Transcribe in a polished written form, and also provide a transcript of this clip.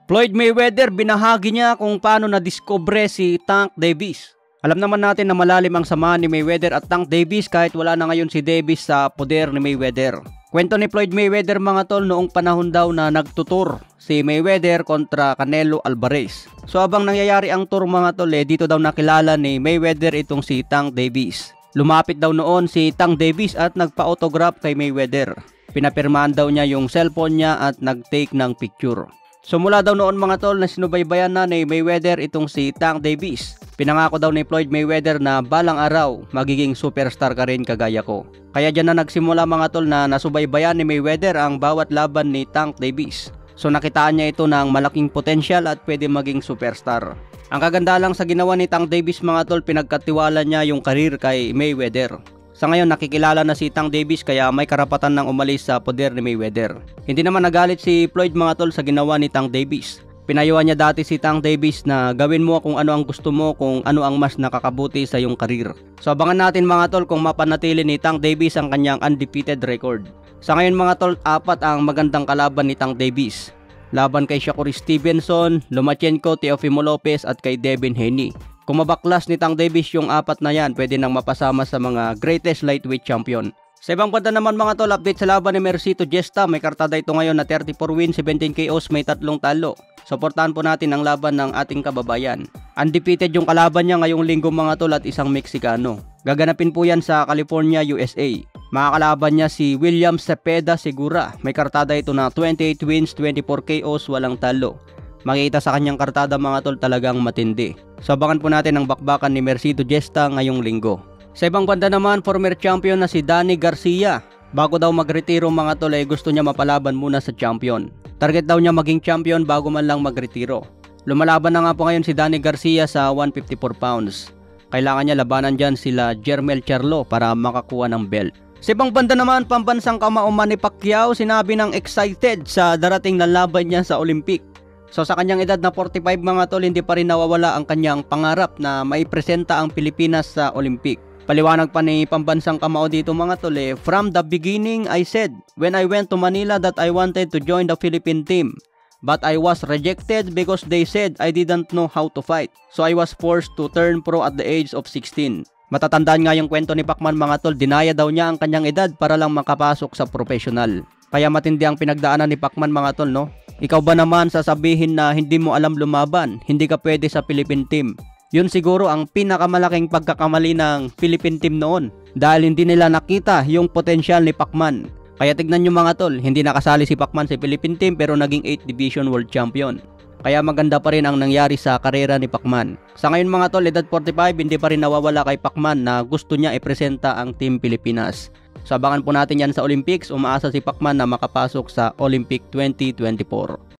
Floyd Mayweather, binahagi niya kung paano nadiskubre si Tank Davis. Alam naman natin na malalim ang samahan ni Mayweather at Tank Davis kahit wala na ngayon si Davis sa poder ni Mayweather. Kwento ni Floyd Mayweather mga tol, noong panahon daw na nagtutur si Mayweather kontra Canelo Alvarez. So habang nangyayari ang tour mga tol, dito daw nakilala ni Mayweather itong si Tank Davis. Lumapit daw noon si Tank Davis at nagpa-autograph kay Mayweather. Pinapirmahan daw niya yung cellphone niya at nag-take ng picture. So mula daw noon mga tol na sinubaybayan na ni Mayweather itong si Tank Davis. Pinangako daw ni Floyd Mayweather na balang araw magiging superstar ka rin kagaya ko. Kaya dyan na nagsimula mga tol na nasubaybayan ni Mayweather ang bawat laban ni Tank Davis. So nakitaan niya ito ng malaking potensyal at pwede maging superstar. Ang kaganda lang sa ginawa ni Tank Davis mga tol, pinagkatiwala niya yung karir kay Mayweather. Sa ngayon nakikilala na si Tank Davis kaya may karapatan ng umalis sa poder ni Mayweather. Hindi naman nagalit si Floyd mga tol sa ginawa ni Tank Davis. Pinayuhan niya dati si Tank Davis na gawin mo kung ano ang gusto mo, kung ano ang mas nakakabuti sa iyong karir. So abangan natin mga tol kung mapanatili ni Tank Davis ang kanyang undefeated record. Sa ngayon mga tol, 4 ang magandang kalaban ni Tank Davis. Laban kay Shakur Stevenson, Lomachenko, Teofimo Lopez at kay Devin Haney. Kung mabaklas ni Tank Davis yung 4 na yan, pwede nang mapasama sa mga greatest lightweight champion. Sa ibang banda naman mga tol, update sa laban ni Mercito Gesta. May kartada ito ngayon na 34 wins, 17 KOs, may 3 talo. Suportahan po natin ang laban ng ating kababayan. Undefeated yung kalaban niya ngayong linggo mga tol at isang Meksikano. Gaganapin po yan sa California, USA. Makakalaban niya si William Cepeda Segura. May kartada ito na 28 wins, 24 KOs, walang talo. Makikita sa kanyang kartada mga tol talagang matindi. So abangan po natin ang bakbakan ni Mercito Gesta ngayong linggo. Sa ibang banda naman, former champion na si Danny Garcia. Bago daw magretiro mga tol gusto niya mapalaban muna sa champion. Target daw niya maging champion bago man lang magretiro. Lumalaban na nga po ngayon si Danny Garcia sa 154 pounds. Kailangan niya labanan dyan sila Jermel Charlo para makakuha ng belt. Sa ibang banda naman, pambansang kamao Manny Pacquiao sinabi ng excited sa darating na laban niya sa Olympic. So sa kanyang edad na 45 mga tol, hindi pa rin nawawala ang kanyang pangarap na maipresenta ang Pilipinas sa Olympic. Paliwanag pa ni pambansang kamao dito mga tol, from the beginning I said when I went to Manila that I wanted to join the Philippine team. But I was rejected because they said I didn't know how to fight. So I was forced to turn pro at the age of 16. Matatandaan nga yung kwento ni Pacman mga tol, dinaya daw niya ang kanyang edad para lang makapasok sa professional. Kaya matindi ang pinagdaanan ni Pacman mga tol, no? Ikaw ba naman sasabihin na hindi mo alam lumaban, hindi ka pwede sa Philippine team? Yun siguro ang pinakamalaking pagkakamali ng Philippine team noon dahil hindi nila nakita yung potensyal ni Pacman. Kaya tignan nyo mga tol, hindi nakasali si Pacman sa Philippine team pero naging 8th Division World Champion. Kaya maganda pa rin ang nangyari sa karera ni Pacman. Sa ngayon mga tol, edad 45, hindi pa rin nawawala kay Pacman na gusto niya ipresenta ang Team Pilipinas. So abangan po natin yan sa Olympics. Umaasa si Pacman na makapasok sa Olympic 2024.